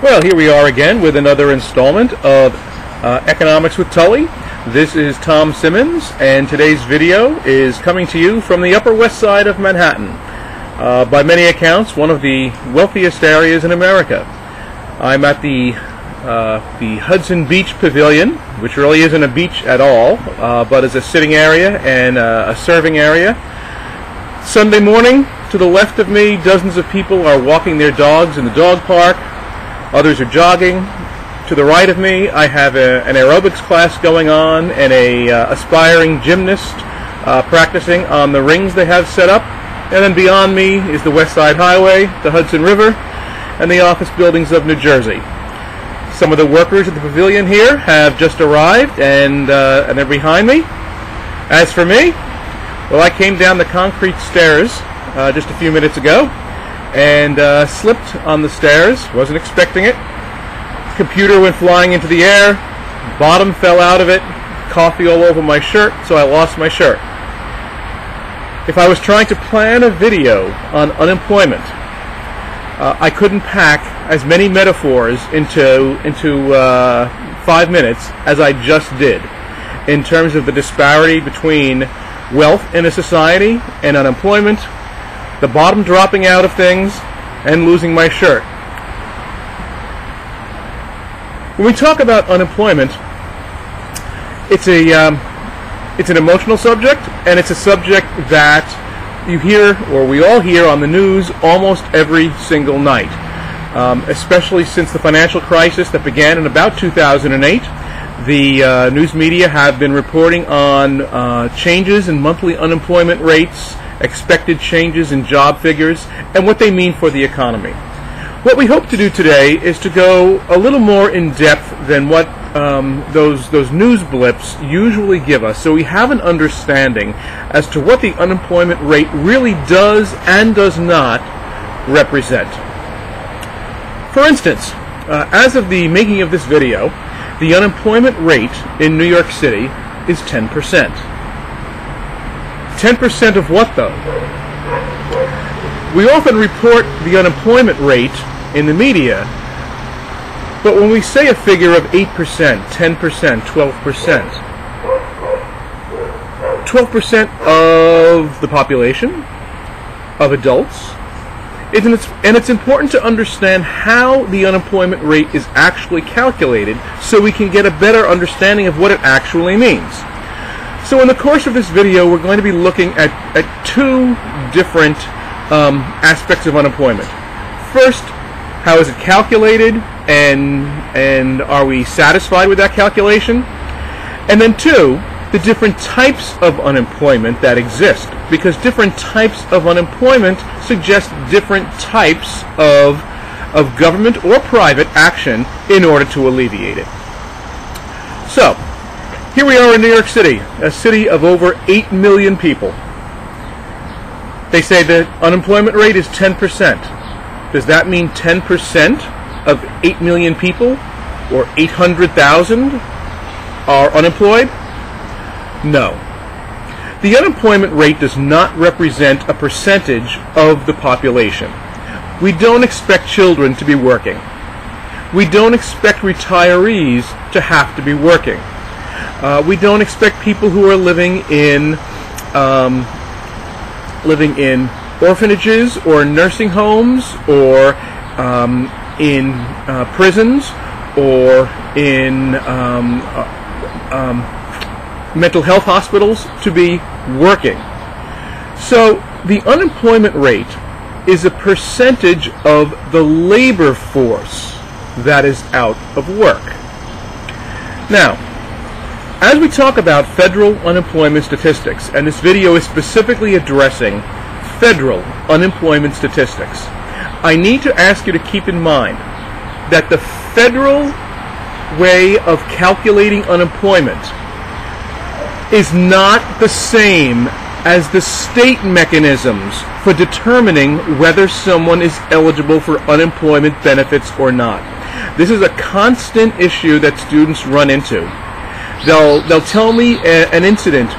Well, here we are again with another installment of Economics with Tully. This is Thom Simmons, and today's video is coming to you from the Upper West Side of Manhattan. By many accounts, one of the wealthiest areas in America. I'm at the Hudson Beach Pavilion, which really isn't a beach at all, but is a sitting area and a serving area. Sunday morning, to the left of me, dozens of people are walking their dogs in the dog park. Others are jogging. To the right of me, I have an aerobics class going on and a aspiring gymnast practicing on the rings they have set up. And then beyond me is the West Side Highway, the Hudson River, and the office buildings of New Jersey. Some of the workers at the pavilion here have just arrived, and they're behind me. As for me, well, I came down the concrete stairs just a few minutes ago and slipped on the stairs. Wasn't expecting it. Computer went flying into the air. Bottom fell out of it. Coffee all over my shirt, so I lost my shirt. If I was trying to plan a video on unemployment, I couldn't pack as many metaphors into 5 minutes as I just did in terms of the disparity between wealth in a society and unemployment, the bottom dropping out of things, and losing my shirt. When we talk about unemployment, it's an emotional subject, and it's a subject that you hear, or we all hear on the news almost every single night, especially since the financial crisis that began in about 2008. The news media have been reporting on changes in monthly unemployment rates, expected changes in job figures, and what they mean for the economy. What we hope to do today is to go a little more in depth than what those news blips usually give us, so we have an understanding as to what the unemployment rate really does and does not represent. For instance, as of the making of this video, the unemployment rate in New York City is 10%. 10% of what, though? We often report the unemployment rate in the media, but when we say a figure of 8%, 10%, 12%, 12% of the population, of adults, and it's important to understand how the unemployment rate is actually calculated so we can get a better understanding of what it actually means. So in the course of this video, we're going to be looking at two different aspects of unemployment. First, how is it calculated, and are we satisfied with that calculation? And then two, the different types of unemployment that exist, because different types of unemployment suggest different types of government or private action in order to alleviate it. So, here we are in New York City, a city of over 8 million people. They say the unemployment rate is 10%. Does that mean 10% of 8 million people, or 800,000, are unemployed? No. The unemployment rate does not represent a percentage of the population. We don't expect children to be working. We don't expect retirees to have to be working. We don't expect people who are living in orphanages or nursing homes or in prisons or in mental health hospitals to be working. So the unemployment rate is a percentage of the labor force that is out of work. Now, as we talk about federal unemployment statistics, and this video is specifically addressing federal unemployment statistics, I need to ask you to keep in mind that the federal way of calculating unemployment is not the same as the state mechanisms for determining whether someone is eligible for unemployment benefits or not. This is a constant issue that students run into. They'll tell me an incident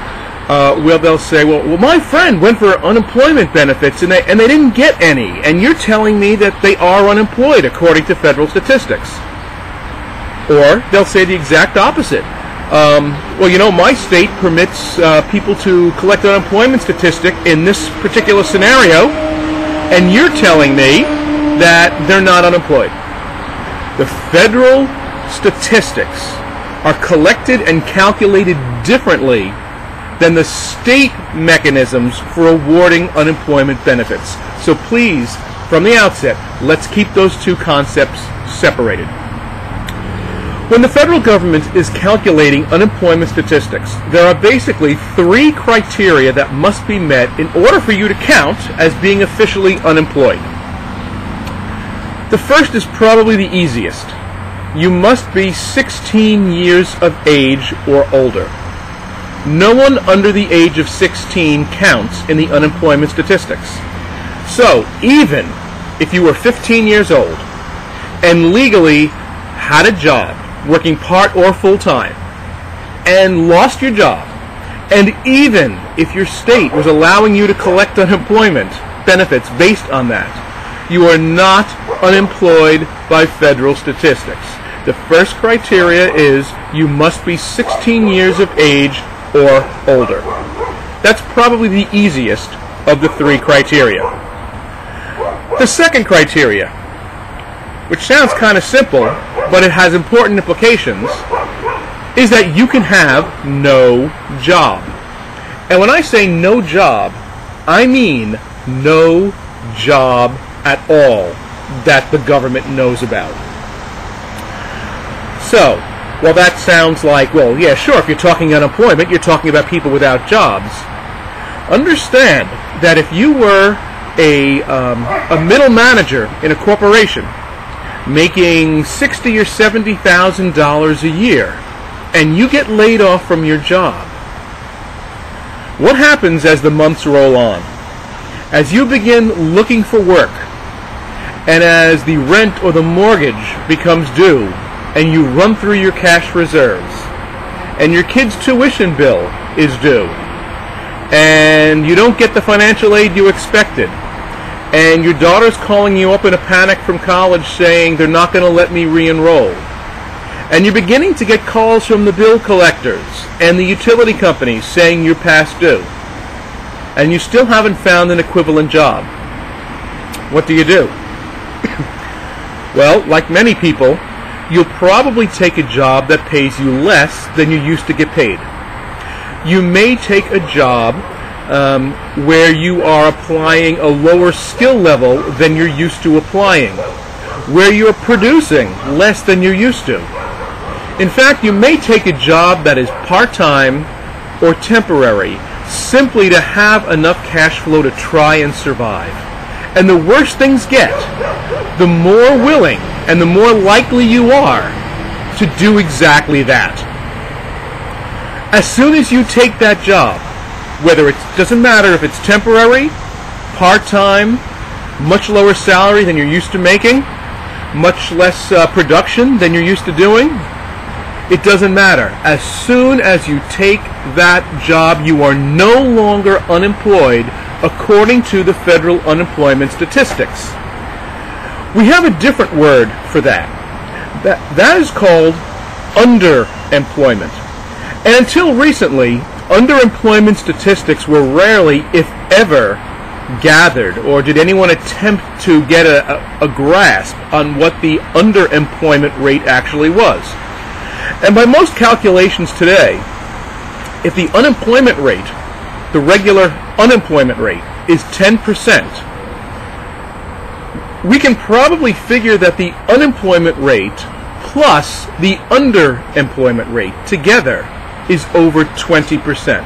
Well, they'll say, well, my friend went for unemployment benefits and they didn't get any, and you're telling me that they are unemployed according to federal statistics. Or they'll say the exact opposite. Well, you know, my state permits people to collect unemployment statistic in this particular scenario, and you're telling me that they're not unemployed. The federal statistics are collected and calculated differently than the state mechanisms for awarding unemployment benefits. So please, from the outset, let's keep those two concepts separated. When the federal government is calculating unemployment statistics, there are basically three criteria that must be met in order for you to count as being officially unemployed. The first is probably the easiest. You must be 16 years of age or older. No one under the age of 16 counts in the unemployment statistics. So, even if you were 15 years old and legally had a job, working part or full-time, and lost your job, and even if your state was allowing you to collect unemployment benefits based on that, you are not unemployed by federal statistics. The first criteria is you must be 16 years of age or older. That's probably the easiest of the three criteria. The second criteria, which sounds kind of simple, but it has important implications, is that you can have no job. And when I say no job, I mean no job at all that the government knows about. So, well, that sounds like, well, yeah, sure, if you're talking unemployment, you're talking about people without jobs. Understand that if you were a middle manager in a corporation making $60,000 or $70,000 a year, and you get laid off from your job, what happens as the months roll on? As you begin looking for work, and as the rent or the mortgage becomes due, and you run through your cash reserves, and your kid's tuition bill is due, and you don't get the financial aid you expected, and your daughter's calling you up in a panic from college saying they're not going to let me re-enroll, and you're beginning to get calls from the bill collectors and the utility companies saying you're past due, and you still haven't found an equivalent job. What do you do? Well, like many people, you'll probably take a job that pays you less than you used to get paid. You may take a job where you are applying a lower skill level than you're used to applying, where you're producing less than you're used to. In fact, you may take a job that is part-time or temporary simply to have enough cash flow to try and survive. And the worse things get, the more willing and the more likely you are to do exactly that. As soon as you take that job, whether it doesn't matter if it's temporary, part-time, much lower salary than you're used to making, much less production than you're used to doing, it doesn't matter. As soon as you take that job, you are no longer unemployed according to the federal unemployment statistics. We have a different word for that. That is called underemployment. And until recently, underemployment statistics were rarely, if ever, gathered, or did anyone attempt to get a grasp on what the underemployment rate actually was. And by most calculations today, if the unemployment rate, the regular unemployment rate, is 10%, we can probably figure that the unemployment rate plus the underemployment rate together is over 20%.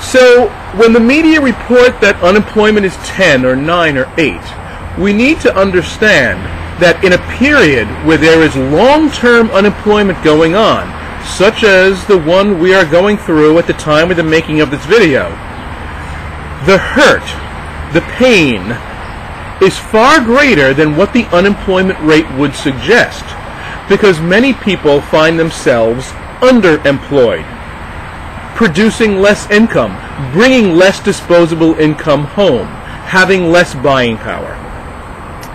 So when the media report that unemployment is 10 or 9 or 8, we need to understand that in a period where there is long-term unemployment going on, such as the one we are going through at the time of the making of this video, the hurt, the pain, is far greater than what the unemployment rate would suggest, because many people find themselves underemployed. producing less income, bringing less disposable income home, having less buying power.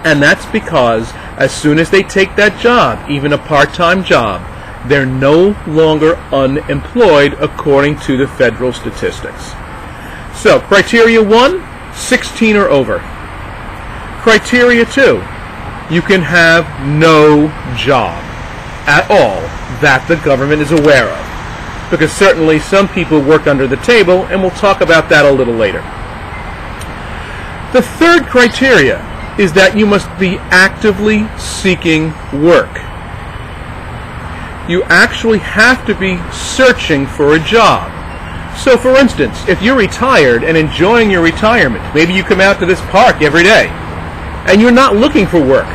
And that's because as soon as they take that job, even a part-time job, they're no longer unemployed according to the federal statistics. So, criteria 1, 16 or over. Criteria 2, you can have no job at all that the government is aware of. Because certainly some people work under the table, and we'll talk about that a little later. The third criteria is that you must be actively seeking work. You actually have to be searching for a job. So for instance, if you're retired and enjoying your retirement, maybe you come out to this park every day, and you're not looking for work,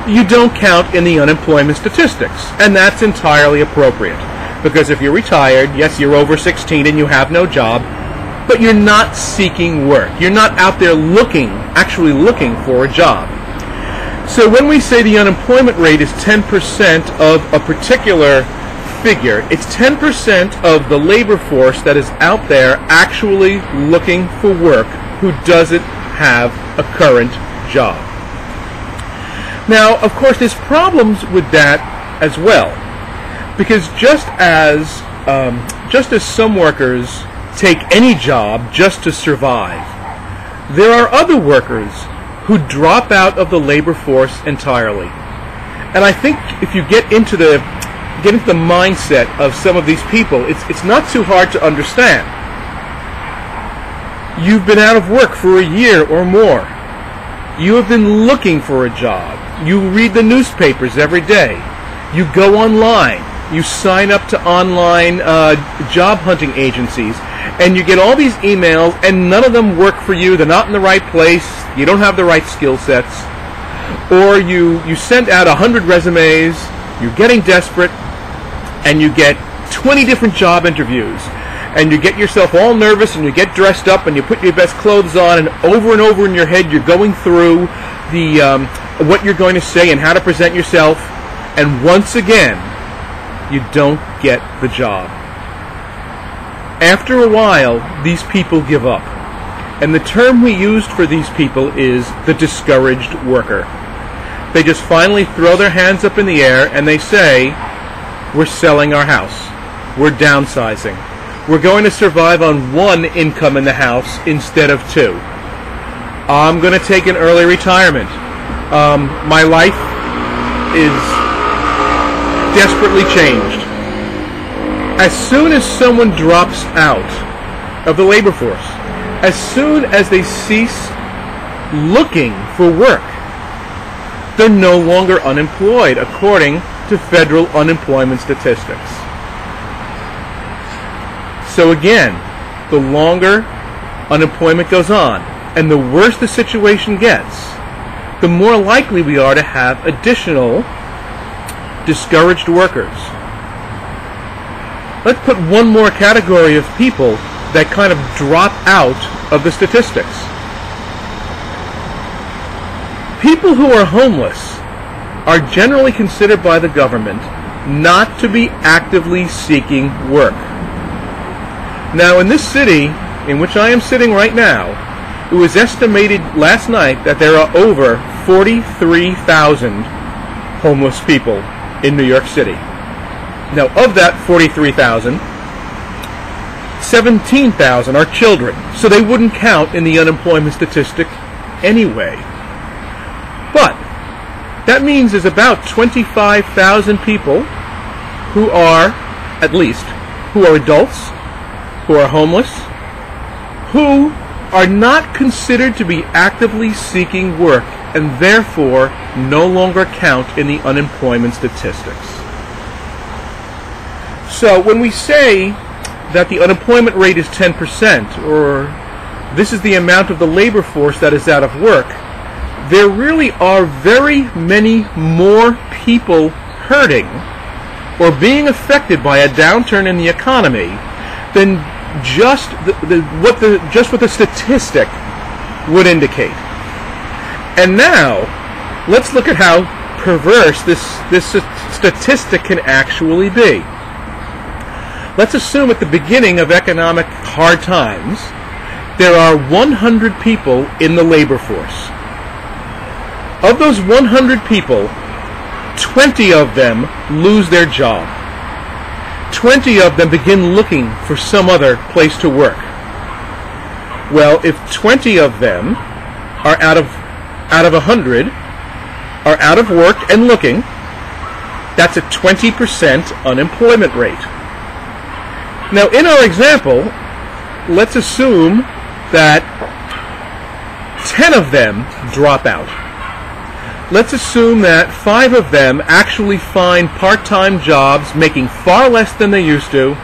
you don't count in the unemployment statistics, and that's entirely appropriate. Because if you're retired, yes, you're over 16 and you have no job, but you're not seeking work. You're not out there actually looking for a job. So when we say the unemployment rate is 10% of a particular figure, it's 10% of the labor force that is out there actually looking for work who doesn't have a current job. Now, of course, there's problems with that as well, because just as some workers take any job just to survive, there are other workers who drop out of the labor force entirely. And I think if you get into the mindset of some of these people, it's not too hard to understand. You've been out of work for a year or more. You have been looking for a job. You read the newspapers every day. You go online. You sign up to online job hunting agencies, and you get all these emails, and none of them work for you. They're not in the right place. You don't have the right skill sets. Or you send out 100 resumes. You're getting desperate, and you get 20 different job interviews. And you get yourself all nervous, and you get dressed up, and you put your best clothes on, and over in your head you're going through what you're going to say and how to present yourself, and once again you don't get the job. After a while, these people give up, and the term we used for these people is the discouraged worker. They just finally throw their hands up in the air and they say, we're selling our house, we're downsizing, we're going to survive on one income in the house instead of two. I'm going to take an early retirement. My life is desperately changed. As soon as someone drops out of the labor force, as soon as they cease looking for work, they're no longer unemployed according to federal unemployment statistics. So again, the longer unemployment goes on and the worse the situation gets, the more likely we are to have additional discouraged workers. Let's put one more category of people that kind of drop out of the statistics. People who are homeless are generally considered by the government not to be actively seeking work. Now, in this city in which I am sitting right now, it was estimated last night that there are over 43,000 homeless people in New York City. Now, of that 43,000, 17,000 are children, so they wouldn't count in the unemployment statistic anyway. But that means there's about 25,000 people who are, at least, who are adults, who are homeless, who are not considered to be actively seeking work and therefore no longer count in the unemployment statistics. So when we say that the unemployment rate is 10%, or this is the amount of the labor force that is out of work, there really are very many more people hurting or being affected by a downturn in the economy than just what the statistic would indicate. And now, let's look at how perverse this statistic can actually be. let's assume at the beginning of economic hard times, there are 100 people in the labor force. Of those 100 people, 20 of them lose their job. 20 of them begin looking for some other place to work. Well, if 20 of them are out of 100 are out of work and looking, that's a 20% unemployment rate. Now, in our example, let's assume that 10 of them drop out. Let's assume that 5 of them actually find part-time jobs making far less than they used to,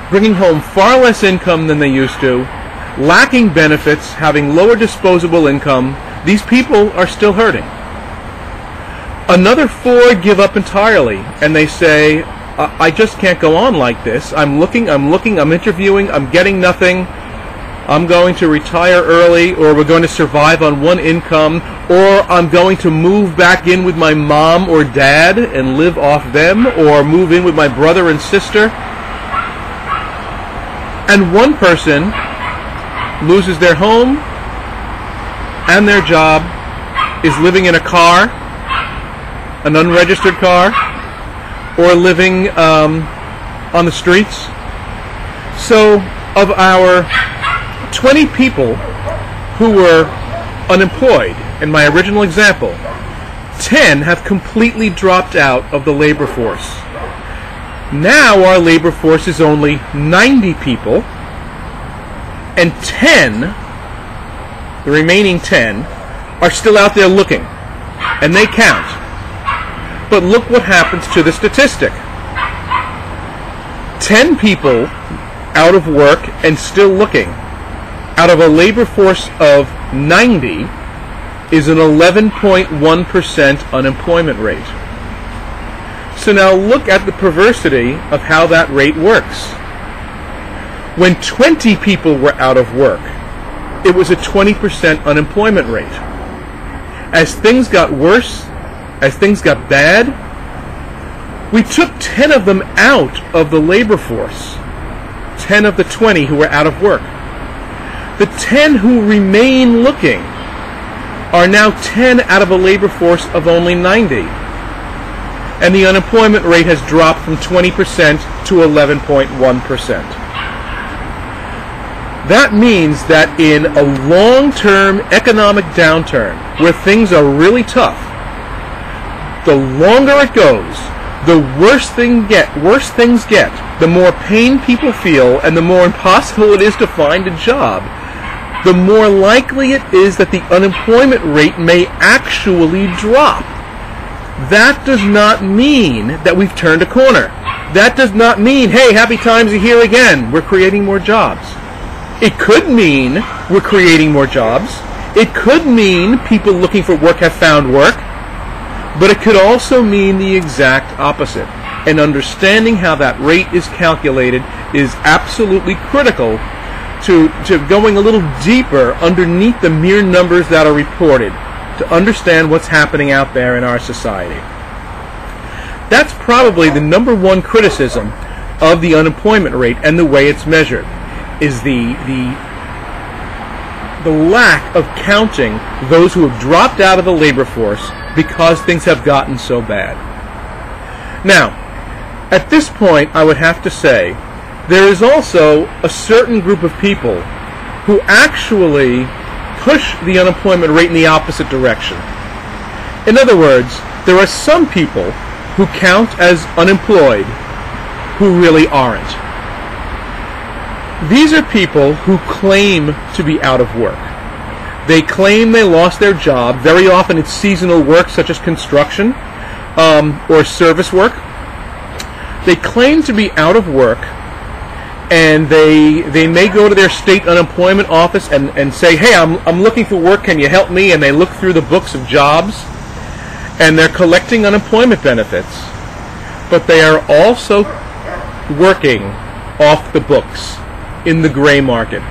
bringing home far less income than they used to, lacking benefits, having lower disposable income. These people are still hurting. Another 4 give up entirely, and they say, I just can't go on like this. I'm looking, I'm interviewing, I'm getting nothing. I'm going to retire early, or we're going to survive on one income, or I'm going to move back in with my mom or dad and live off them, or move in with my brother and sister. And one person loses their home and their job, is living in a car, an unregistered car, or living on the streets. So of our 20 people who were unemployed in my original example, 10 have completely dropped out of the labor force. Now our labor force is only 90 people, and 10, the remaining 10, are still out there looking, and they count. But look what happens to the statistic. 10 people out of work and still looking, out of a labor force of 90, is an 11.1% unemployment rate. So now look at the perversity of how that rate works. When 20 people were out of work, it was a 20% unemployment rate. As things got worse, as things got bad, we took 10 of them out of the labor force. 10 of the 20 who were out of work. The 10 who remain looking are now 10 out of a labor force of only 90. And the unemployment rate has dropped from 20% to 11.1%. That means that in a long-term economic downturn, where things are really tough, the longer it goes, the worse things get, the more pain people feel, and the more impossible it is to find a job, the more likely it is that the unemployment rate may actually drop. That does not mean that we've turned a corner. That does not mean, hey, happy times are here again, we're creating more jobs. It could mean we're creating more jobs. It could mean people looking for work have found work. But it could also mean the exact opposite. And understanding how that rate is calculated is absolutely critical to going a little deeper underneath the mere numbers that are reported to understand what's happening out there in our society. That's probably the number one criticism of the unemployment rate and the way it's measured, is the lack of counting those who have dropped out of the labor force because things have gotten so bad. Now, at this point, I would have to say, there is also a certain group of people who actually push the unemployment rate in the opposite direction. In other words, there are some people who count as unemployed who really aren't. These are people who claim to be out of work. They claim they lost their job. Very often it's seasonal work such as construction or service work. They claim to be out of work, and they may go to their state unemployment office and say, hey, I'm looking for work, can you help me? And they look through the books of jobs, and they're collecting unemployment benefits. But they are also working off the books in the gray market.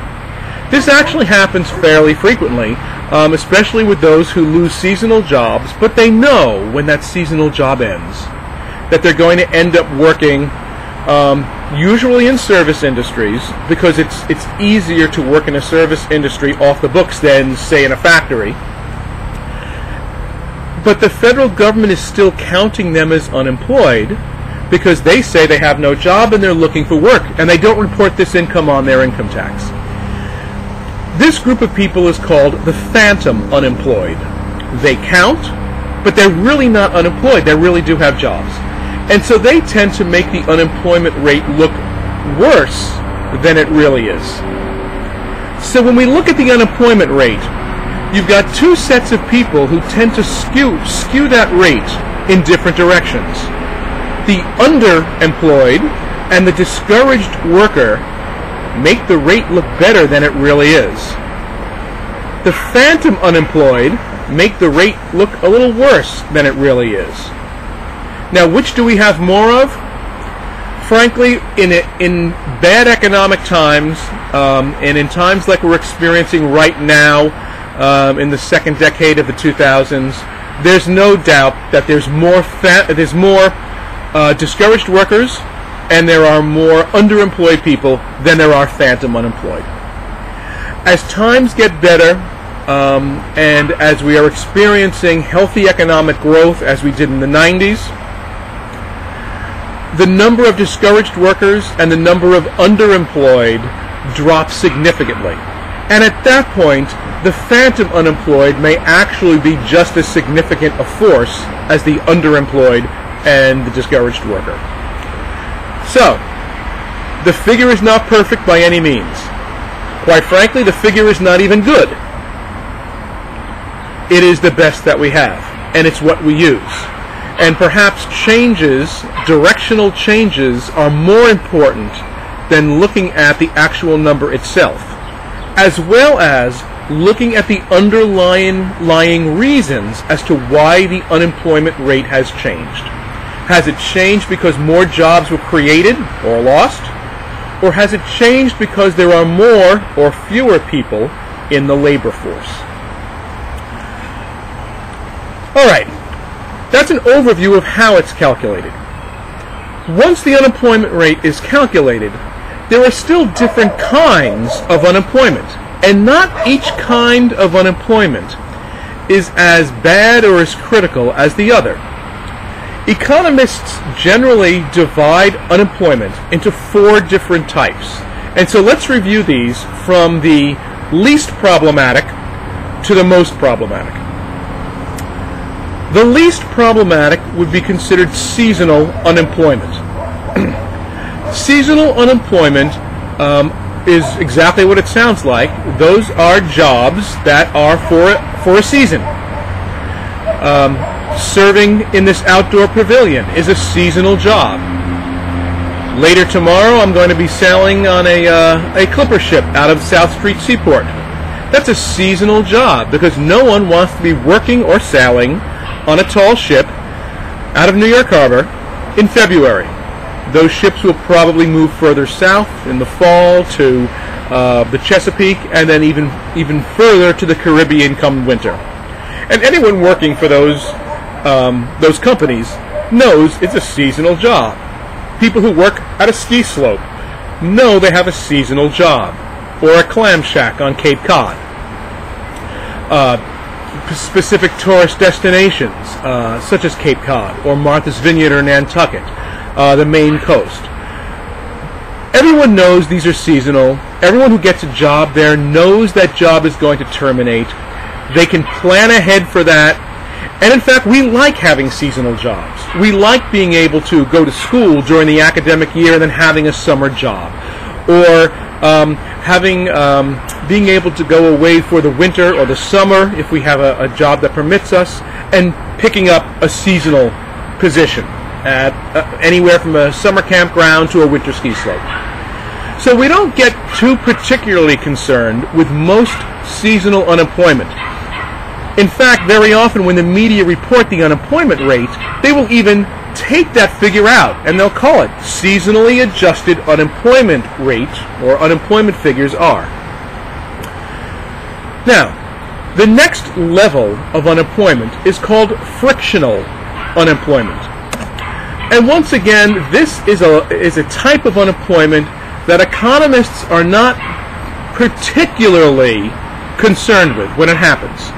This actually happens fairly frequently, especially with those who lose seasonal jobs, but they know when that seasonal job ends that they're going to end up working usually in service industries, because it's easier to work in a service industry off the books than, say, in a factory. But the federal government is still counting them as unemployed because they say they have no job and they're looking for work, and they don't report this income on their income tax. This group of people is called the phantom unemployed. They count, but they're really not unemployed. They really do have jobs. And so they tend to make the unemployment rate look worse than it really is. So when we look at the unemployment rate, you've got two sets of people who tend to skew that rate in different directions. The underemployed and the discouraged worker make the rate look better than it really is. The phantom unemployed make the rate look a little worse than it really is. Now, which do we have more of? Frankly, in bad economic times, and in times like we're experiencing right now, in the second decade of the 2000s, there's no doubt that there's more discouraged workers, and there are more underemployed people than there are phantom unemployed. As times get better, and as we are experiencing healthy economic growth as we did in the 90s, the number of discouraged workers and the number of underemployed drop significantly. And at that point, the phantom unemployed may actually be just as significant a force as the underemployed and the discouraged worker. So, the figure is not perfect by any means. Quite frankly, the figure is not even good. It is the best that we have, and it's what we use. And perhaps directional changes, are more important than looking at the actual number itself, as well as looking at the underlying reasons as to why the unemployment rate has changed. Has it changed because more jobs were created or lost? Or has it changed because there are more or fewer people in the labor force? All right, that's an overview of how it's calculated. Once the unemployment rate is calculated, there are still different kinds of unemployment, and not each kind of unemployment is as bad or as critical as the other. Economists generally divide unemployment into 4 different types. And so let's review these from the least problematic to the most problematic. The least problematic would be considered seasonal unemployment. Seasonal unemployment is exactly what it sounds like. Those are jobs that are for a season. Serving in this outdoor pavilion is a seasonal job. Later tomorrow, I'm going to be sailing on a clipper ship out of South Street Seaport. That's a seasonal job because no one wants to be working or sailing on a tall ship out of New York Harbor in February. Those ships will probably move further south in the fall to the Chesapeake, and then even further to the Caribbean come winter. And anyone working for those companies knows it's a seasonal job. People who work at a ski slope know they have a seasonal job, or a clam shack on Cape Cod. Specific tourist destinations, such as Cape Cod, or Martha's Vineyard, or Nantucket, the Maine coast. Everyone knows these are seasonal. Everyone who gets a job there knows that job is going to terminate. They can plan ahead for that. And in fact, we like having seasonal jobs. We like being able to go to school during the academic year and then having a summer job. Or being able to go away for the winter or the summer if we have a job that permits us, and picking up a seasonal position at anywhere from a summer campground to a winter ski slope. So we don't get too particularly concerned with most seasonal unemployment. In fact, very often when the media report the unemployment rate, they will even take that figure out, and they'll call it seasonally adjusted unemployment rate, or unemployment figures are. Now, the next level of unemployment is called frictional unemployment. And once again, this is a type of unemployment that economists are not particularly concerned with when it happens.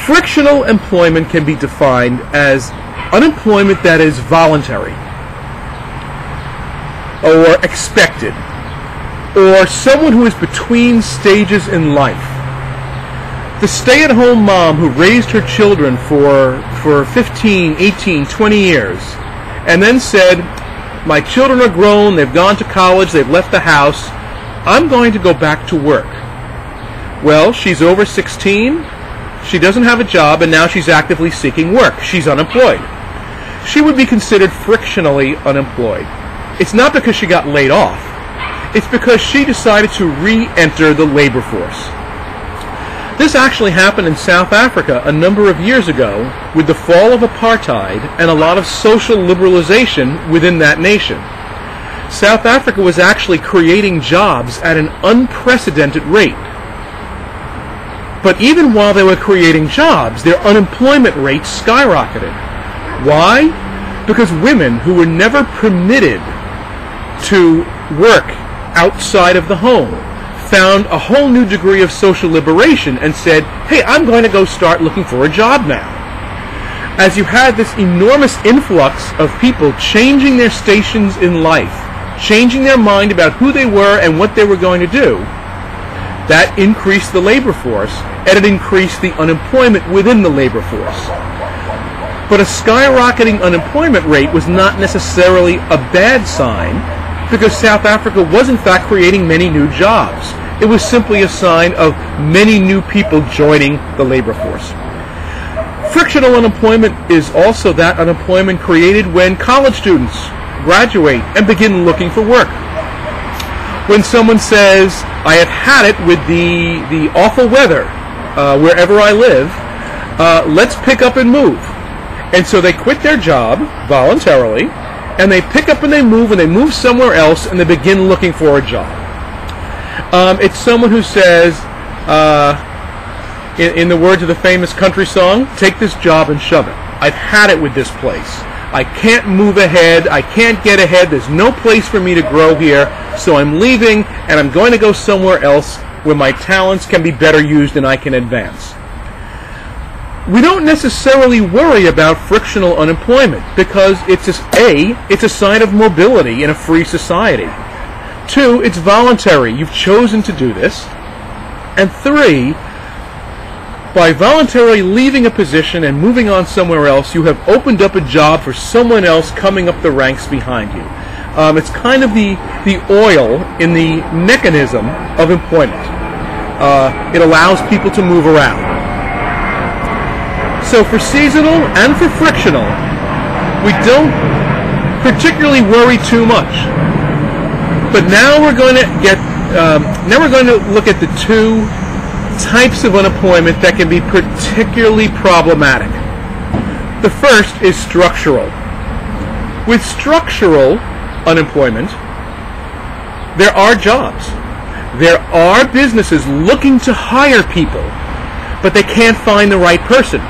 Frictional employment can be defined as unemployment that is voluntary or expected, or someone who is between stages in life. The stay-at-home mom who raised her children for 15, 18, 20 years and then said, my children are grown, they've gone to college, they've left the house, I'm going to go back to work. Well, she's over 16, she doesn't have a job, and now she's actively seeking work. She's unemployed. She would be considered frictionally unemployed. It's not because she got laid off. It's because she decided to re-enter the labor force. This actually happened in South Africa a number of years ago with the fall of apartheid and a lot of social liberalization within that nation. South Africa was actually creating jobs at an unprecedented rate. But even while they were creating jobs, their unemployment rate skyrocketed. Why? Because women who were never permitted to work outside of the home found a whole new degree of social liberation and said, hey, I'm going to go start looking for a job now. As you had this enormous influx of people changing their stations in life, changing their mind about who they were and what they were going to do, that increased the labor force, and it increased the unemployment within the labor force. But a skyrocketing unemployment rate was not necessarily a bad sign, because South Africa was in fact creating many new jobs. It was simply a sign of many new people joining the labor force. Frictional unemployment is also that unemployment created when college students graduate and begin looking for work. When someone says, I have had it with the awful weather wherever I live, let's pick up and move. And so they quit their job voluntarily, and they pick up and they move somewhere else, and they begin looking for a job. It's someone who says, in the words of the famous country song, take this job and shove it. I've had it with this place. I can't move ahead. I can't get ahead. There's no place for me to grow here. So I'm leaving, and I'm going to go somewhere else where my talents can be better used and I can advance. We don't necessarily worry about frictional unemployment because it's a sign of mobility in a free society. 2, it's voluntary. You've chosen to do this. And 3, by voluntarily leaving a position and moving on somewhere else, you have opened up a job for someone else coming up the ranks behind you. It's kind of the oil in the mechanism of employment. It allows people to move around. So for seasonal and for frictional, we don't particularly worry too much. But now we're going to look at the 2 types of unemployment that can be particularly problematic. The first is structural. With structural unemployment, there are jobs. There are businesses looking to hire people, but they can't find the right person.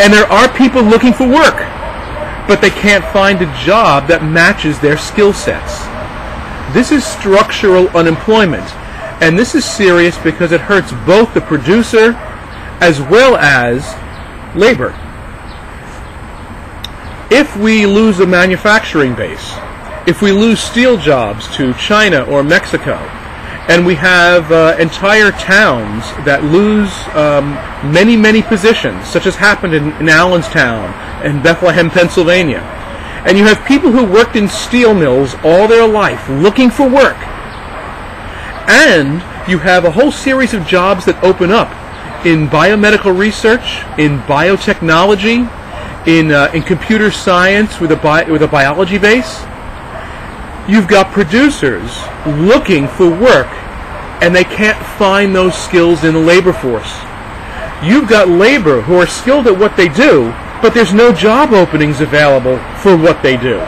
And there are people looking for work, but they can't find a job that matches their skill sets. This is structural unemployment. And this is serious because it hurts both the producer as well as labor. If we lose a manufacturing base, if we lose steel jobs to China or Mexico, and we have entire towns that lose many, many positions, such as happened in Allenstown and Bethlehem, Pennsylvania, and you have people who worked in steel mills all their life looking for work, and you have a whole series of jobs that open up in biomedical research, in biotechnology, in computer science with a biology base. You've got producers looking for work, and they can't find those skills in the labor force. You've got labor who are skilled at what they do, but there's no job openings available for what they do.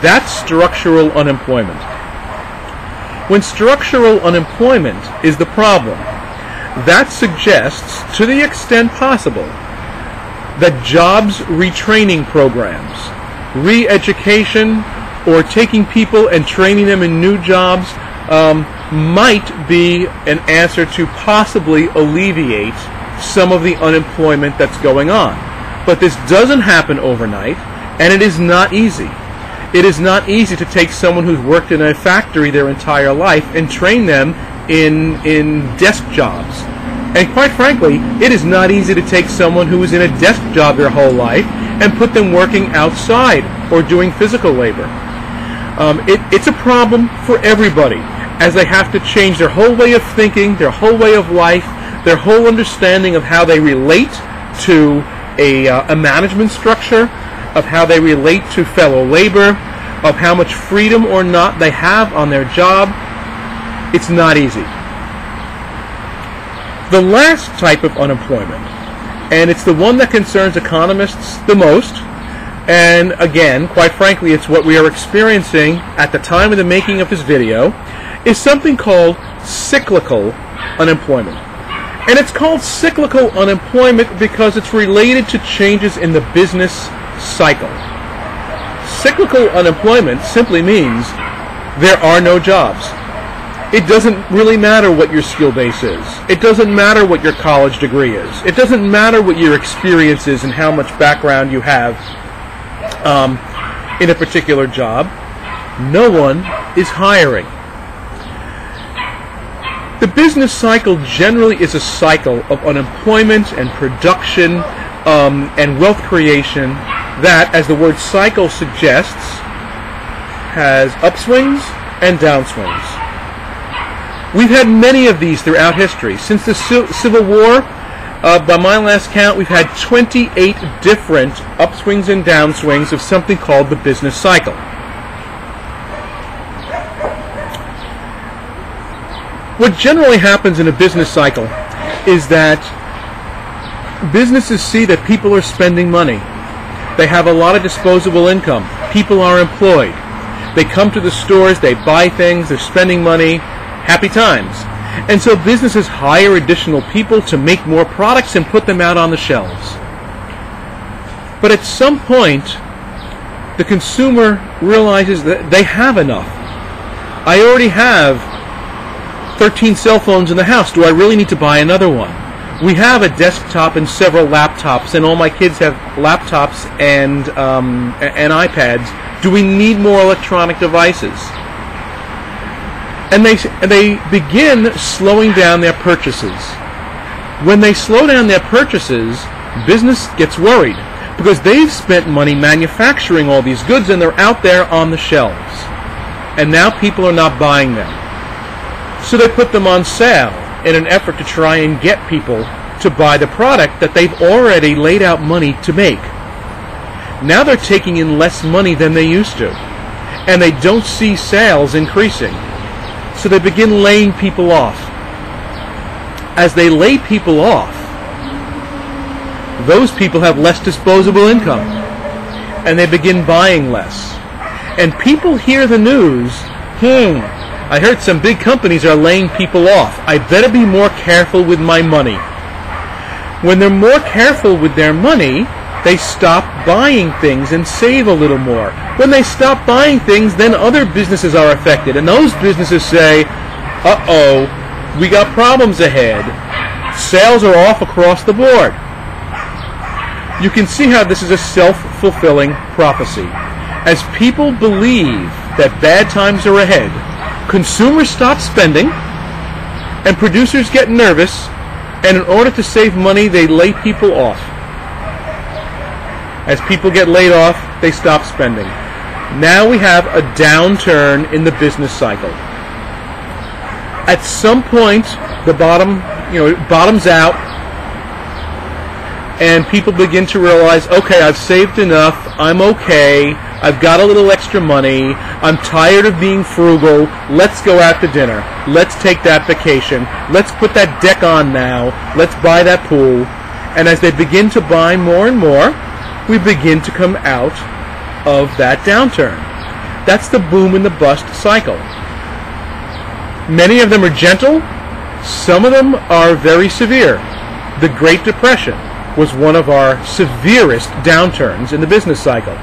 That's structural unemployment. When structural unemployment is the problem, that suggests, to the extent possible, that jobs retraining programs, re-education or taking people and training them in new jobs might be an answer to possibly alleviate some of the unemployment that's going on. But this doesn't happen overnight, and it is not easy. It is not easy to take someone who's worked in a factory their entire life and train them in desk jobs. And quite frankly, it is not easy to take someone who was in a desk job their whole life and put them working outside or doing physical labor. It's a problem for everybody, as they have to change their whole way of thinking, their whole way of life, their whole understanding of how they relate to a management structure, of how they relate to fellow labor, of how much freedom or not they have on their job. It's not easy. The last type of unemployment, and it's the one that concerns economists the most, and again, quite frankly, it's what we are experiencing at the time of the making of this video, is something called cyclical unemployment. And it's called cyclical unemployment because it's related to changes in the business cycle. Cyclical unemployment simply means there are no jobs. It doesn't really matter what your skill base is. It doesn't matter what your college degree is. It doesn't matter what your experience is and how much background you have in a particular job. No one is hiring. The business cycle generally is a cycle of unemployment and production and wealth creation that, as the word cycle suggests, has upswings and downswings. We've had many of these throughout history. Since the Civil War, by my last count, we've had 28 different upswings and downswings of something called the business cycle. What generally happens in a business cycle is that businesses see that people are spending money. They have a lot of disposable income. People are employed. They come to the stores, they buy things, they're spending money. Happy times. And so businesses hire additional people to make more products and put them out on the shelves. But at some point, the consumer realizes that they have enough. I already have 13 cell phones in the house. Do I really need to buy another one? We have a desktop and several laptops, and all my kids have laptops and iPads. Do we need more electronic devices? And they begin slowing down their purchases. When they slow down their purchases, business gets worried because they've spent money manufacturing all these goods and they're out there on the shelves. And now people are not buying them. So they put them on sale in an effort to try and get people to buy the product that they've already laid out money to make. Now they're taking in less money than they used to, and they don't see sales increasing. So they begin laying people off. As they lay people off, those people have less disposable income, and they begin buying less. And people hear the news, I heard some big companies are laying people off. I better be more careful with my money. When they're more careful with their money, they stop buying things and save a little more. When they stop buying things, then other businesses are affected. And those businesses say, uh-oh, we got problems ahead. Sales are off across the board. You can see how this is a self-fulfilling prophecy. As people believe that bad times are ahead, consumers stop spending, and producers get nervous, and in order to save money, they lay people off. As people get laid off, they stop spending. Now we have a downturn in the business cycle. At some point, the bottoms out, and people begin to realize, okay, I've saved enough, I'm okay, I've got a little extra money, I'm tired of being frugal, let's go out to dinner, let's take that vacation, let's put that deck on now, let's buy that pool. And as they begin to buy more and more, we begin to come out of that downturn. That's the boom and the bust cycle. Many of them are gentle, some of them are very severe. The Great Depression was one of our severest downturns in the business cycle.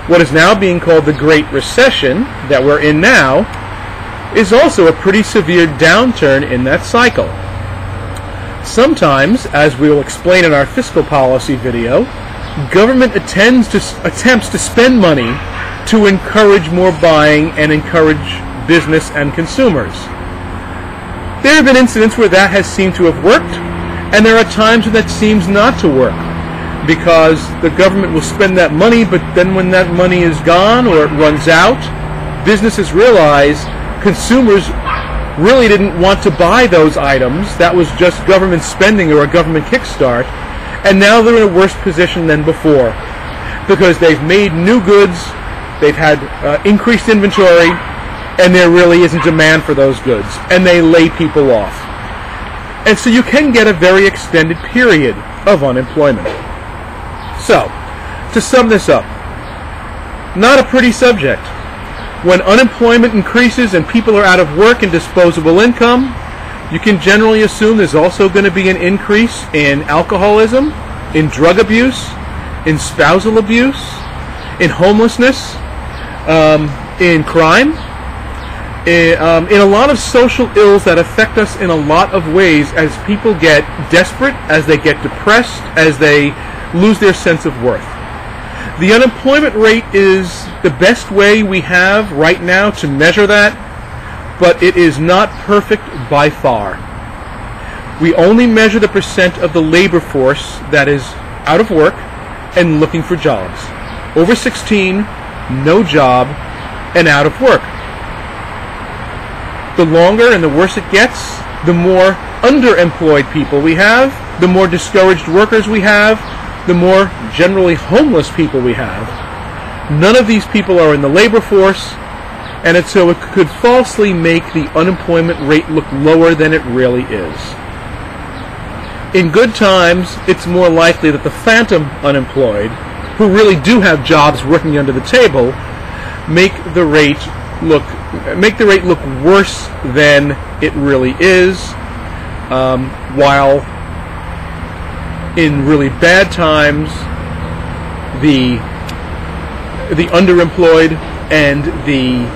What is now being called the Great Recession, that we're in now, is also a pretty severe downturn in that cycle. Sometimes, as we will explain in our fiscal policy video, government attempts to spend money to encourage more buying and encourage business and consumers. There have been incidents where that has seemed to have worked, and there are times when that seems not to work, because the government will spend that money, but then when that money is gone or it runs out, businesses realize consumers really didn't want to buy those items. That was just government spending or a government kickstart, and now they're in a worse position than before because they've made new goods, they've had increased inventory, and there really isn't demand for those goods, and they lay people off. And so you can get a very extended period of unemployment. So, to sum this up, not a pretty subject. When unemployment increases and people are out of work and disposable income, you can generally assume there's also going to be an increase in alcoholism, in drug abuse, in spousal abuse, in homelessness, in crime, in a lot of social ills that affect us in a lot of ways as people get desperate, as they get depressed, as they lose their sense of worth. The unemployment rate is the best way we have right now to measure that, but it is not perfect by far. We only measure the percent of the labor force that is out of work and looking for jobs. Over 16, no job, and out of work. The longer and the worse it gets, the more underemployed people we have, the more discouraged workers we have, the more generally homeless people we have. None of these people are in the labor force, and so it could falsely make the unemployment rate look lower than it really is. In good times, it's more likely that the phantom unemployed, who really do have jobs working under the table, make the rate look worse than it really is, while in really bad times, the underemployed and the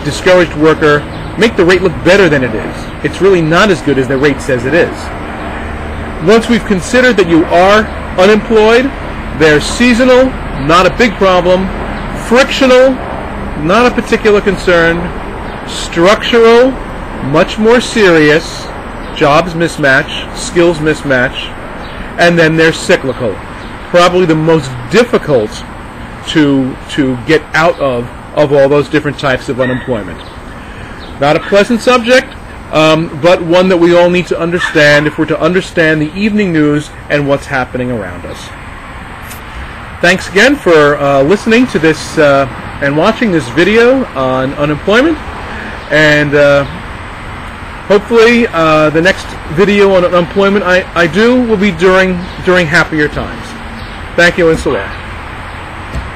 discouraged worker make the rate look better than it is. It's really not as good as the rate says it is. Once we've considered that you are unemployed, they're seasonal, not a big problem, frictional, not a particular concern, structural, much more serious, jobs mismatch, skills mismatch, and then they're cyclical. Probably the most difficult to get out of all those different types of unemployment. Not a pleasant subject, but one that we all need to understand if we're to understand the evening news and what's happening around us. Thanks again for listening to this and watching this video on unemployment, and hopefully the next video on unemployment I do will be during happier times. Thank you, and so long.